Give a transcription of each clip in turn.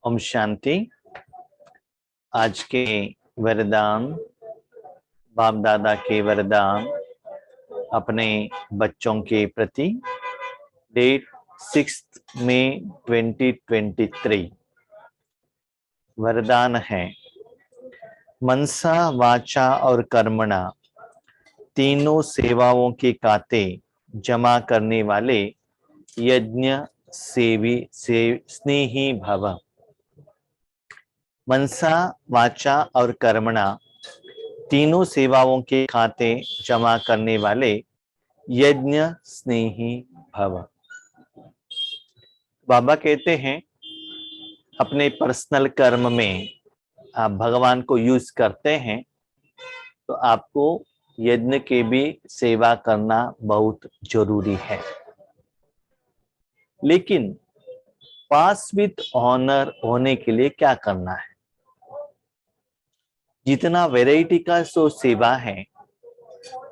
ओम शांति। आज के वरदान, बाप दादा के वरदान अपने बच्चों के प्रति। डेट 6 मई 2023। वरदान है, मनसा वाचा और कर्मणा तीनों सेवाओं के खाते जमा करने वाले यज्ञ सेवी स्नेही भव। मनसा वाचा और कर्मणा तीनों सेवाओं के खाते जमा करने वाले यज्ञ स्नेही भव। बाबा कहते हैं, अपने पर्सनल कर्म में आप भगवान को यूज करते हैं तो आपको यज्ञ के भी सेवा करना बहुत जरूरी है। लेकिन पास विद ऑनर होने के लिए क्या करना है? जितना वैरायटी का सो सेवा है,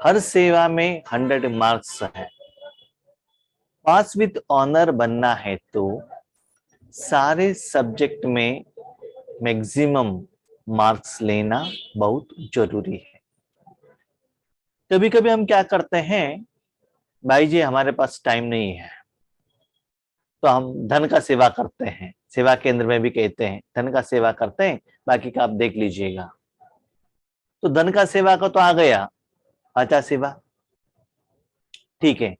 हर सेवा में 100 मार्क्स है। पास विद ऑनर बनना है तो सारे सब्जेक्ट में मैक्सिमम मार्क्स लेना बहुत जरूरी है। कभी कभी हम क्या करते हैं, भाई जी हमारे पास टाइम नहीं है तो हम धन का सेवा करते हैं। सेवा केंद्र में भी कहते हैं धन का सेवा करते हैं, बाकी का आप देख लीजिएगा। तो धन का सेवा का तो आ गया, वाचा सेवा ठीक है।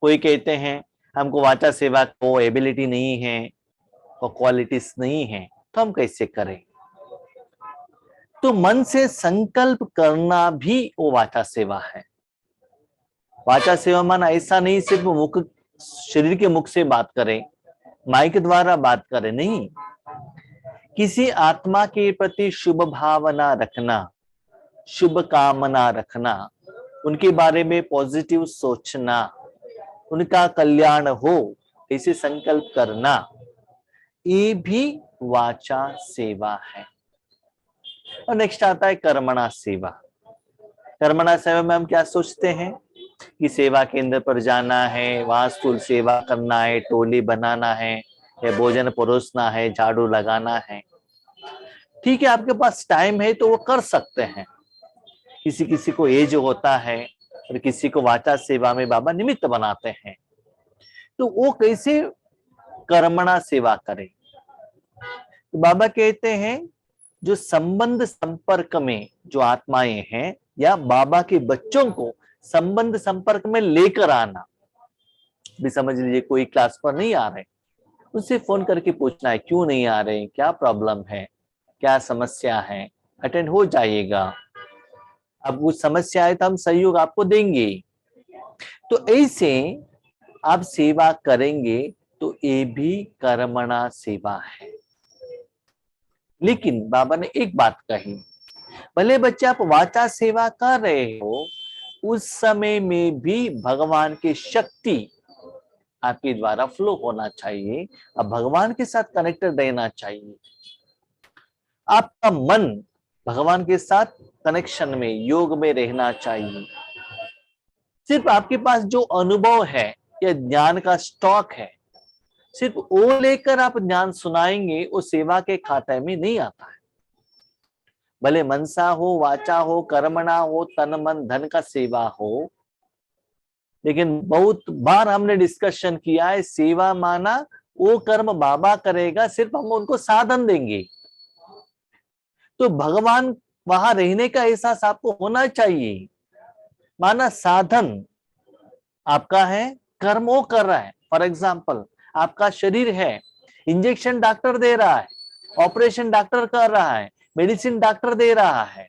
कोई कहते हैं हमको वाचा सेवा को एबिलिटी नहीं है और क्वालिटीज नहीं है, तो हम कैसे करें? तो मन से संकल्प करना भी वो वाचा सेवा है। वाचा सेवा माना ऐसा नहीं सिर्फ मुख, शरीर के मुख से बात करें, माइक द्वारा बात करें, नहीं। किसी आत्मा के प्रति शुभ भावना रखना, शुभ कामना रखना, उनके बारे में पॉजिटिव सोचना, उनका कल्याण हो ऐसे संकल्प करना, ये भी वाचा सेवा है। और नेक्स्ट आता है कर्मणा सेवा। कर्मणा सेवा में हम क्या सोचते हैं कि सेवा केंद्र पर जाना है, वहां स्थूल सेवा करना है, टोली बनाना है, या भोजन परोसना है, झाड़ू लगाना है। ठीक है, आपके पास टाइम है तो वो कर सकते हैं। किसी किसी को एज होता है और किसी को वाचा सेवा में बाबा निमित्त बनाते हैं, तो वो कैसे कर्मणा सेवा करें? तो बाबा कहते हैं, जो संबंध संपर्क में जो आत्माएं हैं या बाबा के बच्चों को संबंध संपर्क में लेकर आना। भी समझ लीजिए कोई क्लास पर नहीं आ रहे, उससे फोन करके पूछना है क्यों नहीं आ रहे, क्या प्रॉब्लम है, क्या समस्या है, अटेंड हो जाइएगा। अब वो समस्या है तो हम सहयोग आपको देंगे। तो ऐसे आप सेवा करेंगे तो ये भी कर्मणा सेवा है। लेकिन बाबा ने एक बात कही, भले बच्चे आप वाचा सेवा कर रहे हो, उस समय में भी भगवान की शक्ति आपके द्वारा फ्लो होना चाहिए, अब भगवान के साथ कनेक्टेड रहना चाहिए। आपका मन भगवान के साथ कनेक्शन में, योग में रहना चाहिए। सिर्फ आपके पास जो अनुभव है या ज्ञान का स्टॉक है, सिर्फ वो लेकर आप ज्ञान सुनाएंगे, वो सेवा के खाते में नहीं आता है। भले मनसा हो, वाचा हो, कर्मणा हो, तन मन धन का सेवा हो, लेकिन बहुत बार हमने डिस्कशन किया है, सेवा माना वो कर्म बाबा करेगा, सिर्फ हम उनको साधन देंगे। तो भगवान वहां रहने का एहसास आपको होना चाहिए। माना साधन आपका है, कर्म वो कर रहा है। फॉर एग्जाम्पल, आपका शरीर है, इंजेक्शन डॉक्टर दे रहा है, ऑपरेशन डॉक्टर कर रहा है, मेडिसिन डॉक्टर दे रहा है,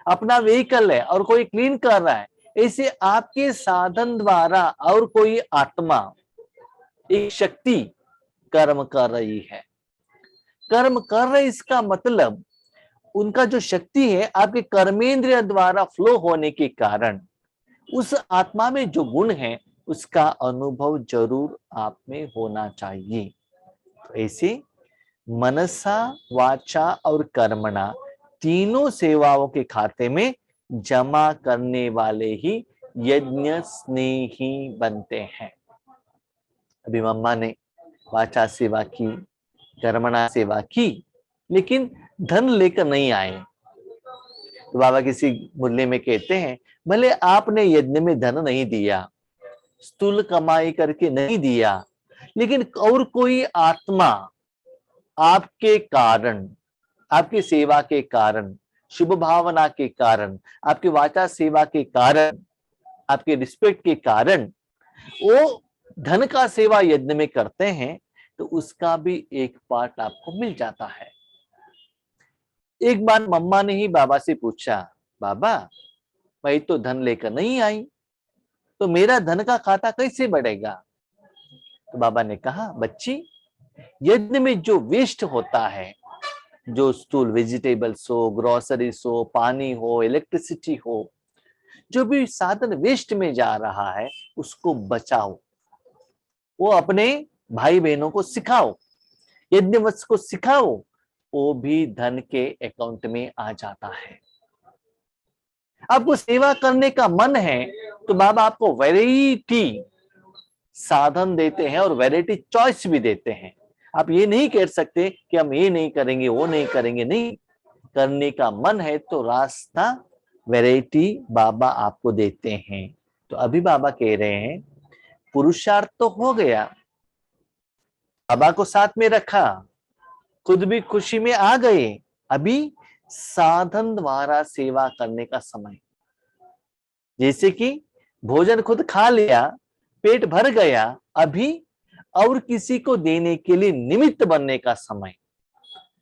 अपना व्हीकल है और कोई क्लीन कर रहा है। ऐसे आपके साधन द्वारा और कोई आत्मा, एक शक्ति कर्म कर रही है। कर्म कर रहे इसका मतलब उनका जो शक्ति है आपके कर्मेंद्रिय द्वारा फ्लो होने के कारण उस आत्मा में जो गुण है उसका अनुभव जरूर आप में होना चाहिए। तो ऐसे मनसा वाचा और कर्मणा तीनों सेवाओं के खाते में जमा करने वाले ही यज्ञ स्नेही बनते हैं। अभी मम्मा ने वाचा सेवा की, कर्मणा सेवा की, लेकिन धन लेकर नहीं आए। तो बाबा किसी मुरली में कहते हैं, भले आपने यज्ञ में धन नहीं दिया, स्थूल कमाई करके नहीं दिया, लेकिन और कोई आत्मा आपके कारण, आपकी सेवा के कारण, शुभ भावना के कारण, आपकी वाचा सेवा के कारण, आपके रिस्पेक्ट के कारण वो धन का सेवा यज्ञ में करते हैं, तो उसका भी एक पार्ट आपको मिल जाता है। एक बार मम्मा ने ही बाबा से पूछा, बाबा मैं तो धन लेकर नहीं आई, तो मेरा धन का खाता कैसे बढ़ेगा? तो बाबा ने कहा, बच्ची यज्ञ में जो वेस्ट होता है, जो स्थूल वेजिटेबल्स हो, ग्रोसरीज हो, पानी हो, इलेक्ट्रिसिटी हो, जो भी साधन वेस्ट में जा रहा है उसको बचाओ, वो अपने भाई बहनों को सिखाओ, यज्ञवत्स को सिखाओ, वो भी धन के अकाउंट में आ जाता है। आपको सेवा करने का मन है तो बाबा आपको वैरायटी साधन देते हैं और वैरायटी चॉइस भी देते हैं। आप ये नहीं कह सकते कि हम ये नहीं करेंगे, वो नहीं करेंगे, नहीं, करने का मन है तो रास्ता, वैरायटी बाबा आपको देते हैं। तो अभी बाबा कह रहे हैं पुरुषार्थ तो हो गया, बाबा को साथ में रखा, खुद भी खुशी में आ गए, अभी साधन द्वारा सेवा करने का समय। जैसे कि भोजन खुद खा लिया, पेट भर गया, अभी और किसी को देने के लिए निमित्त बनने का समय।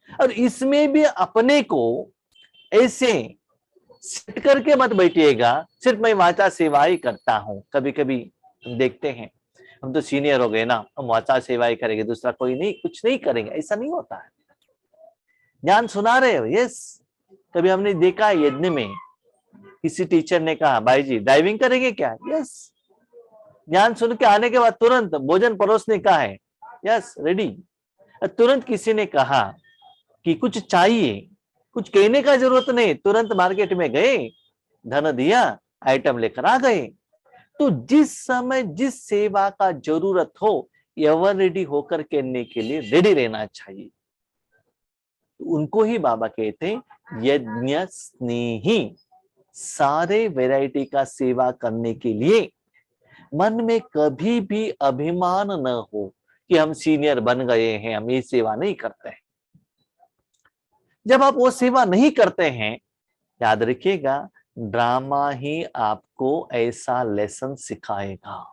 और इसमें भी अपने को ऐसे सेट करके मत बैठिएगा, सिर्फ मैं वाचा सेवा ही करता हूं। कभी कभी हम देखते हैं, हम तो सीनियर हो गए ना, हम वाचा सेवा ही करेंगे, दूसरा कोई नहीं, कुछ नहीं करेंगे, ऐसा नहीं होता है। ज्ञान सुना रहे हो, यस। कभी हमने देखा है यज्ञ में किसी टीचर ने कहा, भाई जी ड्राइविंग करेंगे क्या? यस। ज्ञान सुन के आने के बाद तुरंत भोजन परोसने का है, यस, रेडी। तुरंत किसी ने कहा कि कुछ चाहिए, कुछ कहने का जरूरत नहीं, तुरंत मार्केट में गए, धन दिया, आइटम लेकर आ गए। तो जिस समय जिस सेवा का जरूरत हो, एवर रेडी होकर करने के लिए रेडी रहना चाहिए। उनको ही बाबा कहते हैं यज्ञ स्नेही, सारे वैरायटी का सेवा करने के लिए मन में कभी भी अभिमान न हो कि हम सीनियर बन गए हैं, हम ये सेवा नहीं करते हैं। जब आप वो सेवा नहीं करते हैं, याद रखिएगा, ड्रामा ही आपको ऐसा लेसन सिखाएगा।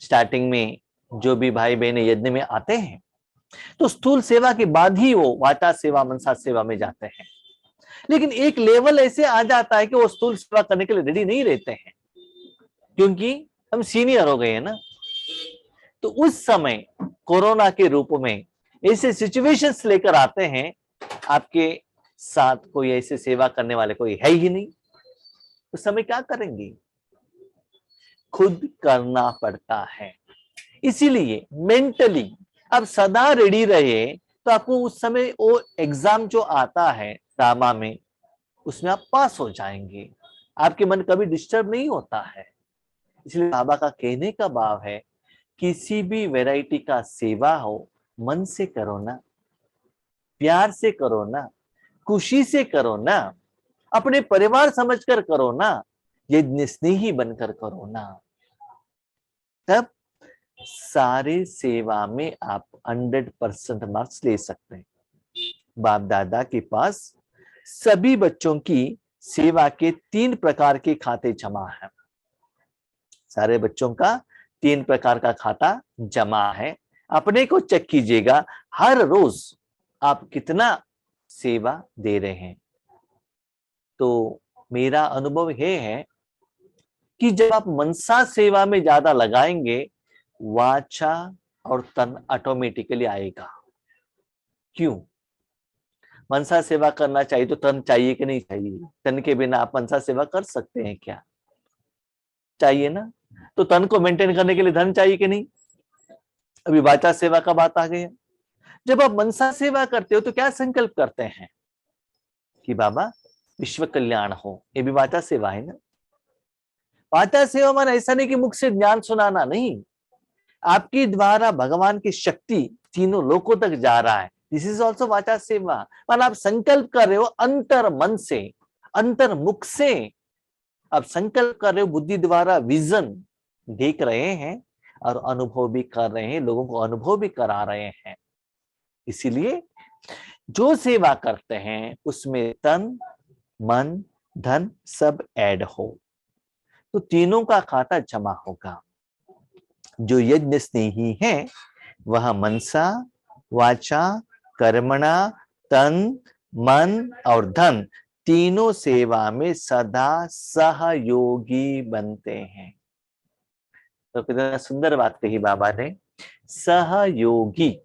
स्टार्टिंग में जो भी भाई बहन यज्ञ में आते हैं तो स्थूल सेवा के बाद ही वो वाचा सेवा, मनसा सेवा में जाते हैं। लेकिन एक लेवल ऐसे आ जाता है कि वो स्थूल सेवा करने के लिए रेडी नहीं रहते हैं, क्योंकि हम सीनियर हो गए हैं ना। तो उस समय कोरोना के रूप में ऐसे सिचुएशंस लेकर आते हैं, आपके साथ कोई ऐसे सेवा करने वाले कोई है ही नहीं, उस समय क्या करेंगे? खुद करना पड़ता है। इसीलिए मेंटली आप सदा रेडी रहे, तो आपको उस समय वो एग्जाम जो आता है ड्रामा में, उसमें आप पास हो जाएंगे, आपके मन कभी डिस्टर्ब नहीं होता है। इसलिए बाबा का कहने का भाव है, किसी भी वैरायटी का सेवा हो, मन से करो ना, प्यार से करो ना, खुशी से करो ना, अपने परिवार समझकर करो ना, यज्ञ स्नेही बनकर करो ना, तब सारे सेवा में आप 100% मार्क्स ले सकते हैं। बाप दादा के पास सभी बच्चों की सेवा के 3 प्रकार के खाते जमा है। सारे बच्चों का 3 प्रकार का खाता जमा है। अपने को चेक कीजिएगा, हर रोज आप कितना सेवा दे रहे हैं। तो मेरा अनुभव यह है कि जब आप मनसा सेवा में ज्यादा लगाएंगे, वाचा और तन ऑटोमेटिकली आएगा। क्यों? मनसा सेवा करना चाहिए तो तन चाहिए कि नहीं चाहिए? तन के बिना आप मनसा सेवा कर सकते हैं क्या? चाहिए ना। तो तन को मेंटेन करने के लिए धन चाहिए कि नहीं? अभी वाचा सेवा का बात आ गई। जब आप मनसा सेवा करते हो तो क्या संकल्प करते हैं कि बाबा विश्व कल्याण हो, ये भी वाचा सेवा है ना। वाचा सेवा माना ऐसा नहीं कि मुख से ज्ञान सुनाना, नहीं, आपके द्वारा भगवान की शक्ति तीनों लोकों तक जा रहा है। दिस इज ऑल्सो वाचा सेवा। मतलब आप संकल्प कर रहे हो अंतर मन से, अंतर मुख से आप संकल्प कर रहे हो, बुद्धि द्वारा विजन देख रहे हैं और अनुभव भी कर रहे हैं, लोगों को अनुभव भी करा रहे हैं। इसीलिए जो सेवा करते हैं उसमें तन मन धन सब ऐड हो तो तीनों का खाता जमा होगा। जो यज्ञ स्नेही है वह मनसा वाचा कर्मणा तन मन और धन तीनों सेवा में सदा सहयोगी बनते हैं। तो कितना सुंदर बात कही बाबा ने, सहयोगी।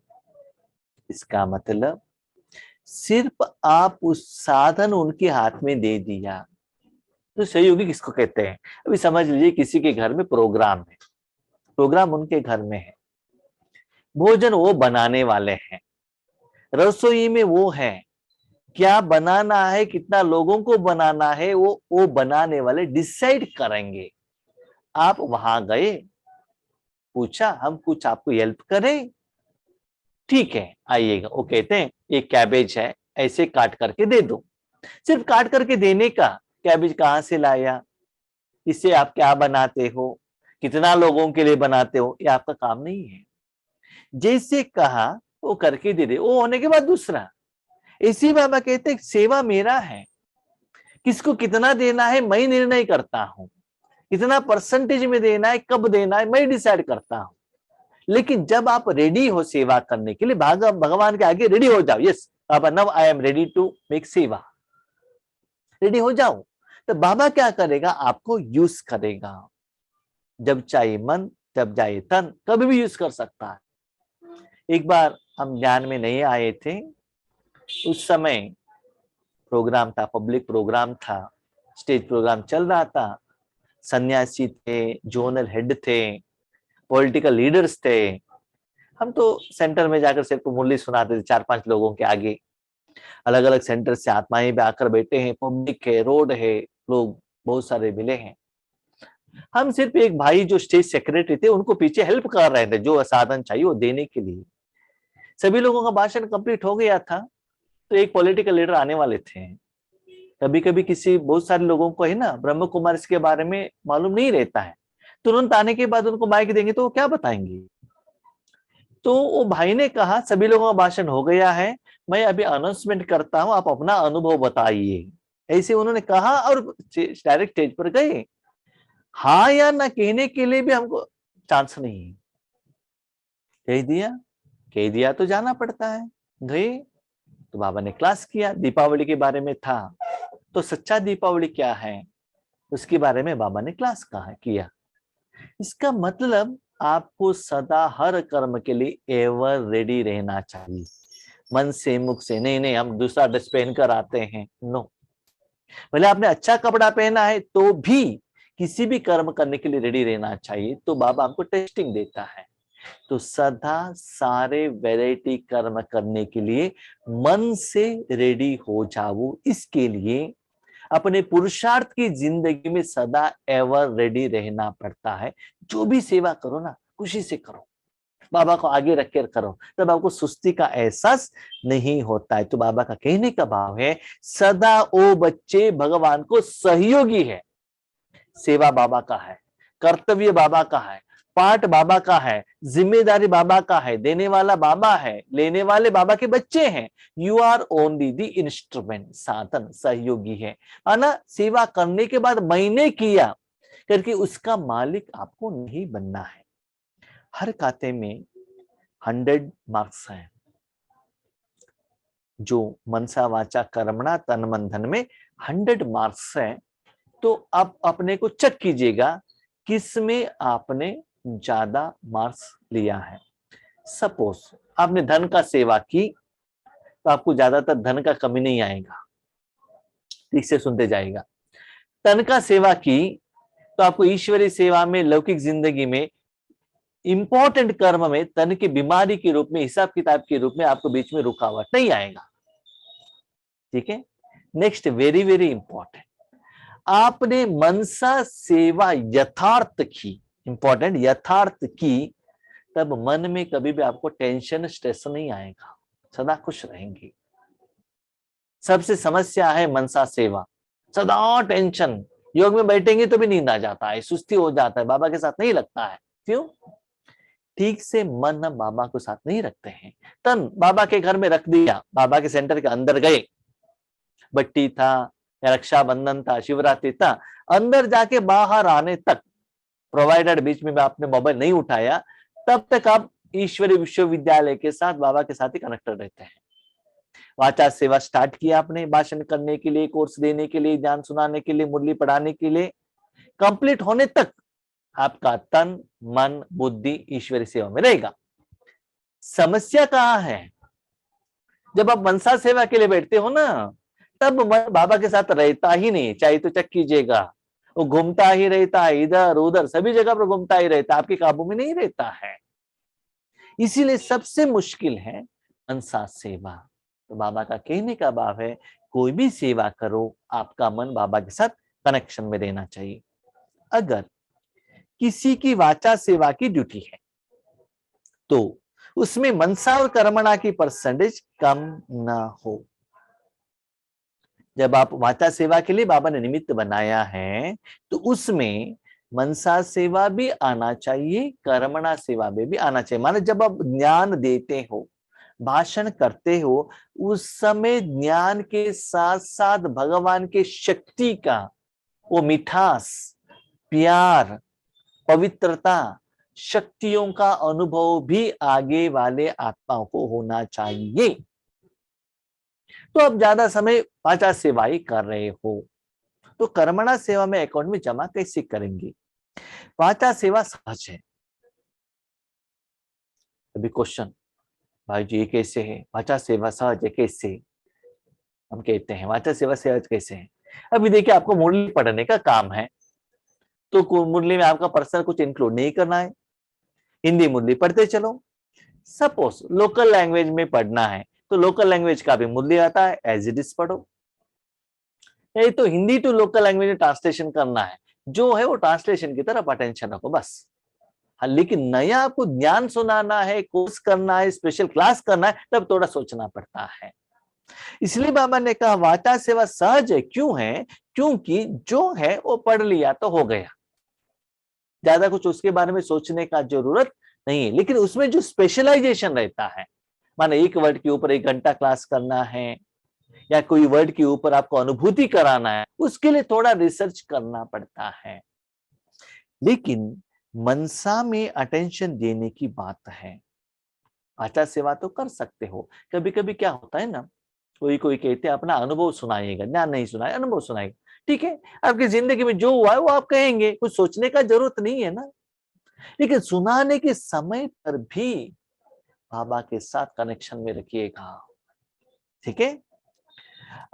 इसका मतलब सिर्फ आप उस साधन उनके हाथ में दे दिया तो सहयोगी किसको कहते हैं? अभी समझ लीजिए किसी के घर में प्रोग्राम है, प्रोग्राम उनके घर में है, भोजन वो बनाने वाले हैं, रसोई में वो है, क्या बनाना है कितना लोगों को बनाना है वो बनाने वाले डिसाइड करेंगे। आप वहां गए, पूछा हम कुछ आपको हेल्प करें, ठीक है आइएगा। वो कहते हैं ये कैबेज है ऐसे काट करके दे दो। सिर्फ काट करके देने का, कैबेज कहाँ से लाया, इससे आप क्या बनाते हो, कितना लोगों के लिए बनाते हो, ये आपका काम नहीं है। जैसे कहा वो करके दे दे, वो होने के बाद दूसरा। इसी बाबा कहते सेवा मेरा है, किसको कितना देना है मैं निर्णय करता हूं, कितना परसेंटेज में देना है कब देना है मैं डिसाइड करता हूं। लेकिन जब आप रेडी हो सेवा करने के लिए, भगवान के आगे रेडी हो जाओ, yes Baba now I am ready to make seva, ready हो जाओ, तो बाबा क्या करेगा, आपको यूज करेगा। जब चाहे मन जब चाहे तन कभी भी यूज कर सकता है। एक बार हम ज्ञान में नहीं आए थे, उस समय प्रोग्राम था, पब्लिक प्रोग्राम था, स्टेज प्रोग्राम चल रहा था, सन्यासी थे, जोनल हेड थे, पॉलिटिकल लीडर्स थे। हम तो सेंटर में जाकर सिर्फ मुरली सुनाते थे 4-5 लोगों के आगे। अलग अलग सेंटर से आत्माएं भी आकर बैठे हैं, पब्लिक है, रोड है, लोग बहुत सारे मिले हैं। हम सिर्फ एक भाई जो स्टेज सेक्रेटरी थे उनको पीछे हेल्प कर रहे थे, जो साधन चाहिए वो देने के लिए। सभी लोगों का भाषण कंप्लीट हो गया था तो एक पॉलिटिकल लीडर आने वाले थे। कभी कभी किसी बहुत सारे लोगों को है ना ब्रह्म कुमारी के बारे में मालूम नहीं रहता है, तुरंत आने के बाद उनको माइक देंगे तो वो क्या बताएंगे। तो वो भाई ने कहा सभी लोगों का भाषण हो गया है, मैं अभी अनाउंसमेंट करता हूं, आप अपना अनुभव बताइए। ऐसे उन्होंने कहा और डायरेक्ट स्टेज पर गए। हाँ या ना कहने के लिए भी हमको चांस नहीं है। कह दिया तो जाना पड़ता है। गए तो बाबा ने क्लास किया, दीपावली के बारे में था तो सच्चा दीपावली क्या है उसके बारे में बाबा ने क्लास किया। इसका मतलब आपको सदा हर कर्म के लिए एवर रेडी रहना चाहिए, मन से मुख से नहीं। नहीं हम दूसरा ड्रेस पहनकर आते हैं, नो। भले आपने अच्छा कपड़ा पहना है तो भी किसी भी कर्म करने के लिए रेडी रहना चाहिए, तो बाबा हमको टेस्टिंग देता है। तो सदा सारे वैरायटी कर्म करने के लिए मन से रेडी हो जाओ। इसके लिए अपने पुरुषार्थ की जिंदगी में सदा एवर रेडी रहना पड़ता है। जो भी सेवा करो ना खुशी से करो, बाबा को आगे रख कर करो, तब आपको सुस्ती का एहसास नहीं होता है। तो बाबा का कहने का भाव है सदा ओ बच्चे भगवान को सहयोगी है। सेवा बाबा का है, कर्तव्य बाबा का है, पाठ बाबा का है, जिम्मेदारी बाबा का है, देने वाला बाबा है, लेने वाले बाबा के बच्चे हैं। You are only the instrument, साधन सहयोगी है। ना सेवा करने के बाद मैंने किया करके उसका मालिक आपको नहीं बनना है। हर खाते में 100 मार्क्स हैं, जो मनसा वाचा कर्मणा तन मन धन में 100 मार्क्स हैं। तो आप अपने को चेक कीजिएगा किसमें आपने ज्यादा मार्क्स लिया है। सपोज आपने धन का सेवा की तो आपको ज्यादातर धन का कमी नहीं आएगा, ठीक से सुनते जाएगा। तन का सेवा की तो आपको ईश्वरीय सेवा में, लौकिक जिंदगी में, इंपॉर्टेंट कर्म में तन की बीमारी के रूप में, हिसाब किताब के रूप में आपको बीच में रुकावट नहीं आएगा। ठीक है। नेक्स्ट वेरी वेरी इंपॉर्टेंट, आपने मनसा सेवा यथार्थ की, इंपॉर्टेंट यथार्थ की तब मन में कभी भी आपको टेंशन स्ट्रेस नहीं आएगा, सदा खुश रहेंगे। सबसे समस्या है मनसा सेवा, सदा टेंशन। योग में बैठेंगे तो भी नींद आ जाता है, सुस्ती हो जाता है, बाबा के साथ नहीं लगता है। क्यों? ठीक से मन बाबा के साथ नहीं रखते हैं। तन बाबा के घर में रख दिया, बाबा के सेंटर के अंदर गए, बट्टी था या रक्षाबंधन था, शिवरात्रि था, अंदर जाके बाहर आने तक, प्रोवाइडेड बीच में आपने मोबाइल नहीं उठाया, तब तक आप ईश्वरी विश्वविद्यालय के साथ, बाबा के साथ ही कनेक्टेड रहते हैं। वाचा सेवा स्टार्ट किया आपने, भाषण करने के लिए, कोर्स देने के लिए, ज्ञान सुनाने के लिए, मुरली पढ़ाने के लिए, कंप्लीट होने तक आपका तन मन बुद्धि ईश्वरी सेवा में रहेगा। समस्या कहाँ है? जब आप मनसा सेवा के लिए बैठते हो ना, तब मन बाबा के साथ रहता ही नहीं। चाहे तो चेक कीजिएगा, वो घूमता ही रहता है, इधर उधर सभी जगह पर घूमता ही रहता है, आपके काबू में नहीं रहता है। इसीलिए सबसे मुश्किल है मनसा सेवा। तो बाबा का कहने का भाव है, कोई भी सेवा करो, आपका मन बाबा के साथ कनेक्शन में रहना चाहिए। अगर किसी की वाचा सेवा की ड्यूटी है तो उसमें मनसा और कर्मणा की परसेंटेज कम ना हो। जब आप वाचा सेवा के लिए बाबा ने निमित्त बनाया है, तो उसमें मनसा सेवा भी आना चाहिए, कर्मणा सेवा में भी आना चाहिए। माने जब आप ज्ञान देते हो, भाषण करते हो, उस समय ज्ञान के साथ साथ भगवान के शक्ति का वो मिठास, प्यार, पवित्रता, शक्तियों का अनुभव भी आगे वाले आत्माओं को होना चाहिए। तो अब ज्यादा समय वाचा सेवा ही कर रहे हो, तो कर्मणा सेवा में अकाउंट में जमा कैसे करेंगे? वाचा सेवा सहज है। अभी क्वेश्चन, भाई जी ये कैसे है? वाचा सेवा सहज है कैसे? हम कहते हैं वाचा सेवा सहज कैसे है? अभी देखिए, आपको मुरली पढ़ने का काम है, तो मुरली में आपका पर्सनल कुछ इंक्लूड नहीं करना है, हिंदी मुरली पढ़ते चलो। सपोज लोकल लैंग्वेज में पढ़ना है, तो लोकल लैंग्वेज का भी मुरली आता है, एज इट इज पढ़ो। नहीं तो हिंदी टू लोकल लैंग्वेज में ट्रांसलेशन करना है, जो है वो ट्रांसलेशन की तरफ अटेंशन रखो बस। हाँ, लेकिन नया आपको ज्ञान सुनाना है, कोर्स करना है, स्पेशल क्लास करना है, तब थोड़ा सोचना पड़ता है। इसलिए बाबा ने कहा वाचा सेवा सहज है। क्यों है? क्योंकि जो है वो पढ़ लिया तो हो गया, ज्यादा कुछ उसके बारे में सोचने का जरूरत नहीं है। लेकिन उसमें जो स्पेशलाइजेशन रहता है, माने एक वर्ड के ऊपर 1 घंटा क्लास करना है, या कोई वर्ड के ऊपर आपको अनुभूति कराना है, उसके लिए थोड़ा रिसर्च करना पड़ता है। लेकिन मनसा में अटेंशन देने की बात है। वाचा सेवा तो कर सकते हो। कभी कभी क्या होता है ना, कोई कोई कहते हैं अपना अनुभव सुनाइएगा, ज्ञान नहीं सुनाए, अनुभव सुनाइएगा। ठीक है, आपकी जिंदगी में जो हुआ है वो आप कहेंगे, कुछ सोचने का जरूरत नहीं है ना। लेकिन सुनाने के समय पर भी बाबा के साथ कनेक्शन में रखिएगा, ठीक है।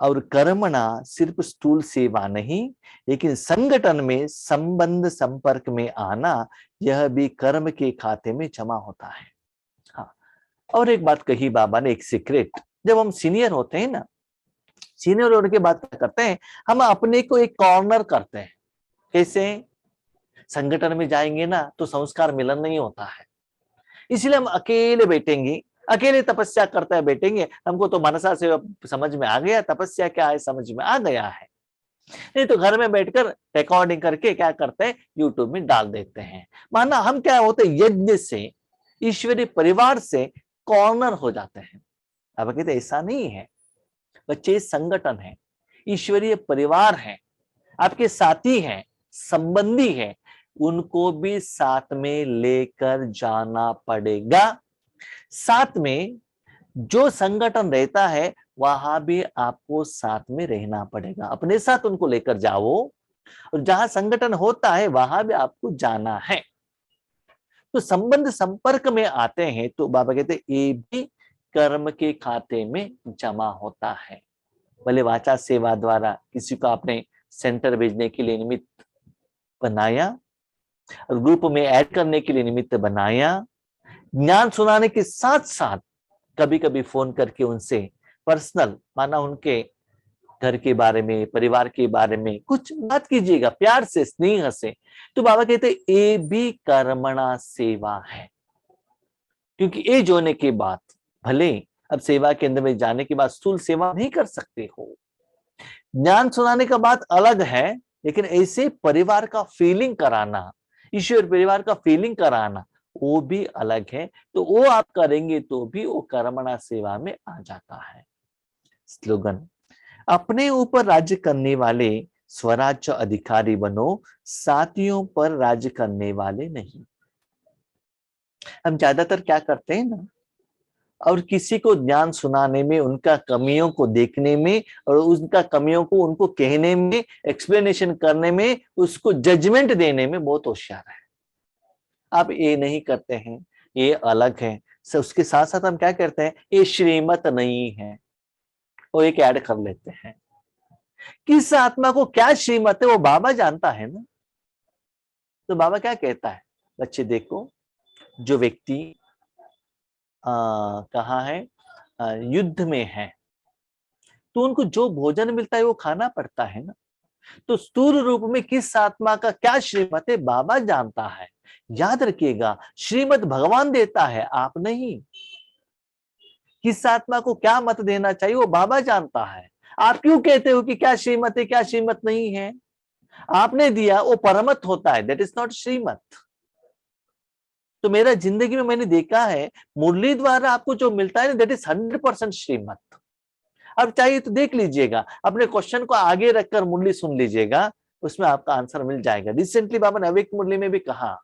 और कर्मणा सिर्फ स्थूल सेवा नहीं, लेकिन संगठन में संबंध संपर्क में आना, यह भी कर्म के खाते में जमा होता है। हाँ, और एक बात कही बाबा ने, एक सीक्रेट, जब हम सीनियर होते हैं ना, सीनियर होने के बाद क्या करते हैं, हम अपने को एक कॉर्नर करते हैं। कैसे? संगठन में जाएंगे ना तो संस्कार मिलन नहीं होता है, इसलिए हम अकेले बैठेंगे, अकेले तपस्या करते हैं बैठेंगे। हमको तो मनसा से समझ में आ गया, तपस्या क्या है समझ में आ गया है। नहीं तो घर में बैठकर रिकॉर्डिंग करके क्या करते हैं, यूट्यूब में डाल देते हैं। माना हम क्या होते, यज्ञ से, ईश्वरीय परिवार से कॉर्नर हो जाते हैं। अब कहते ऐसा नहीं है, बच्चे संगठन है, ईश्वरीय परिवार है, आपके साथी हैं, संबंधी हैं, उनको भी साथ में लेकर जाना पड़ेगा। साथ में जो संगठन रहता है वहां भी आपको साथ में रहना पड़ेगा, अपने साथ उनको लेकर जाओ, और जहां संगठन होता है वहां भी आपको जाना है। तो संबंध संपर्क में आते हैं तो बाबा कहते हैं ये भी कर्म के खाते में जमा होता है। भले वाचा सेवा द्वारा किसी को आपने सेंटर भेजने के लिए निमित्त बनाया, और ग्रुप में ऐड करने के लिए निमित्त बनाया, ज्ञान सुनाने के साथ साथ कभी कभी फोन करके उनसे पर्सनल, माना उनके घर के बारे में, परिवार के बारे में कुछ बात कीजिएगा, प्यार से, स्नेह से। तो बाबा कहते ये भी कर्मणा सेवा है। क्योंकि एज होने के बाद भले अब सेवा केंद्र में जाने के बाद स्थूल सेवा नहीं कर सकते हो, ज्ञान सुनाने का बात अलग है, लेकिन ऐसे परिवार का फीलिंग कराना, ईश्वर परिवार का फीलिंग कराना, वो भी अलग है। तो वो आप करेंगे तो भी वो कर्मणा सेवा में आ जाता है। स्लोगन, अपने ऊपर राज्य करने वाले स्वराज्य अधिकारी बनो, साथियों पर राज्य करने वाले नहीं। हम ज्यादातर क्या करते हैं ना, और किसी को ज्ञान सुनाने में, उनका कमियों को देखने में और उनका कमियों को उनको कहने में, एक्सप्लेनेशन करने में, उसको जजमेंट देने में बहुत होशियार है। आप ये नहीं करते हैं, ये अलग है। उसके साथ साथ हम क्या करते हैं, ये श्रीमत नहीं है, वो एक ऐड कर लेते हैं। किस आत्मा को क्या श्रीमत है वो बाबा जानता है ना। तो बाबा क्या कहता है, बच्चे देखो, जो व्यक्ति कहाँ है, युद्ध में है, तो उनको जो भोजन मिलता है वो खाना पड़ता है ना। तो स्थूल रूप में किस आत्मा का क्या श्रीमत है बाबा जानता है। याद रखिएगा, श्रीमत भगवान देता है, आप नहीं। किस आत्मा को क्या मत देना चाहिए वो बाबा जानता है। आप क्यों कहते हो कि क्या श्रीमत है क्या श्रीमत नहीं है, आपने दिया वो परमत होता है, दैट इज नॉट श्रीमत। तो मेरा जिंदगी में मैंने देखा है, मुरली द्वारा आपको जो मिलता है ना, दैट इज 100% श्रीमत। अब चाहिए तो देख लीजिएगा, अपने क्वेश्चन को आगे रखकर मुरली सुन लीजिएगा, उसमें आपका आंसर मिल जाएगा। रिसेंटली बाबा ने अवेक मुरली में भी कहा,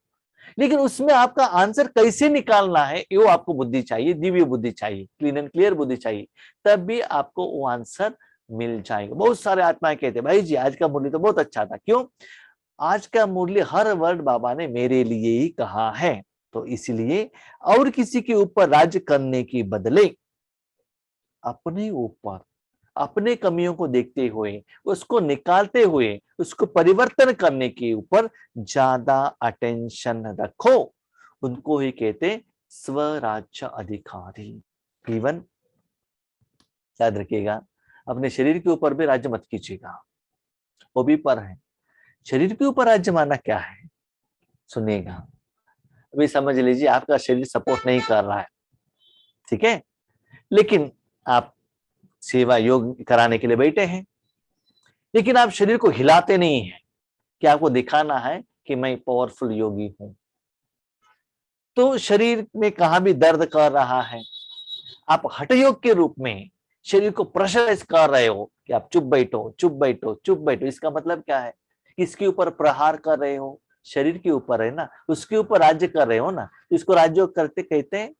लेकिन उसमें आपका आंसर कैसे निकालना है, वो आपको बुद्धि चाहिए, दिव्य बुद्धि चाहिए, क्लीन एंड क्लियर बुद्धि चाहिए, तब भी आपको वो आंसर मिल जाएगा। बहुत सारे आत्माएं कहते हैं, भाई जी आज का मुरली तो बहुत अच्छा था। क्यों? आज का मुरली हर वर्ड बाबा ने मेरे लिए ही कहा है। तो इसलिए और किसी के ऊपर राज्य करने के बदले अपने ऊपर, अपने कमियों को देखते हुए, उसको निकालते हुए, उसको परिवर्तन करने के ऊपर ज्यादा अटेंशन रखो। उनको ही कहते स्वराज्य अधिकारी। इवन याद रखिएगा, अपने शरीर के ऊपर भी राज्य मत कीजिएगा, वो भी पर है। शरीर के ऊपर राज्य माना क्या है, सुनिएगा। अभी समझ लीजिए आपका शरीर सपोर्ट नहीं कर रहा है, ठीक है, लेकिन आप सेवा योग कराने के लिए बैठे हैं, लेकिन आप शरीर को हिलाते नहीं हैं कि आपको दिखाना है कि मैं पावरफुल योगी हूं। तो शरीर में कहां भी दर्द कर रहा है, आप हठ योग के रूप में शरीर को प्रेशराइज कर रहे हो कि आप चुप बैठो चुप बैठो चुप बैठो। इसका मतलब क्या है, किसके ऊपर प्रहार कर रहे हो, शरीर के ऊपर है ना, उसके ऊपर राज्य कर रहे हो ना। इसको राज्य करते कहते हैं।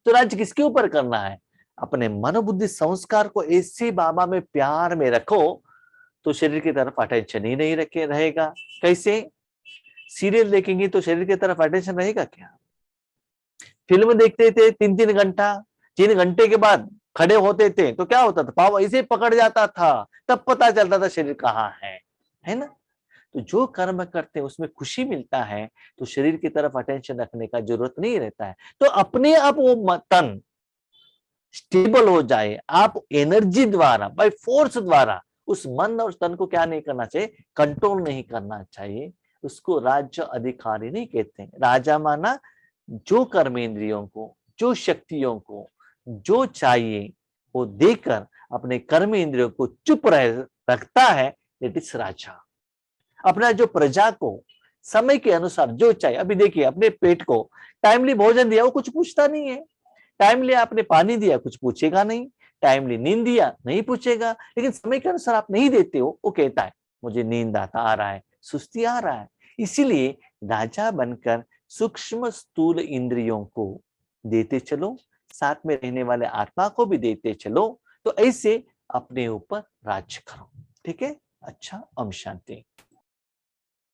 तो राज्य किसके ऊपर करना है, अपने मनोबुद्धि संस्कार को ऐसे बाबा में प्यार में रखो, तो शरीर की तरफ अटेंशन ही नहीं रखे रहेगा। कैसे? सीरियल देखेंगे तो शरीर की तरफ अटेंशन रहेगा क्या? फिल्म देखते थे 3-3 घंटा, 3 घंटे के बाद खड़े होते थे तो क्या होता था, पाव ऐसे पकड़ जाता था, तब पता चलता था शरीर कहाँ है ना। तो जो कर्म करते हैं उसमें खुशी मिलता है, तो शरीर की तरफ अटेंशन रखने का जरूरत नहीं रहता है। तो अपने आप वो तन स्टेबल हो जाए, आप एनर्जी द्वारा, बाय फोर्स द्वारा उस मन और तन को क्या नहीं करना चाहिए, कंट्रोल नहीं करना चाहिए। उसको राज्य अधिकारी नहीं कहते हैं। राजा माना जो कर्मेंद्रियों को, जो शक्तियों को जो चाहिए वो देकर अपने कर्म इंद्रियों को चुप रखता है, दैट इज राजा। अपना जो प्रजा को समय के अनुसार जो चाहिए, अभी देखिए अपने पेट को टाइमली भोजन दिया, वो कुछ पूछता नहीं है। टाइमली आपने पानी दिया, कुछ पूछेगा नहीं। टाइमली नींद दिया, नहीं पूछेगा। लेकिन समय के अनुसार आप नहीं देते हो, वो कहता है मुझे नींद आ रहा है, सुस्ती आ रहा है। इसीलिए राजा बनकर सूक्ष्म स्थूल इंद्रियों को देते चलो, साथ में रहने वाले आत्मा को भी देते चलो। तो ऐसे अपने ऊपर राज्य करो, ठीक है। अच्छा, ओम शांति।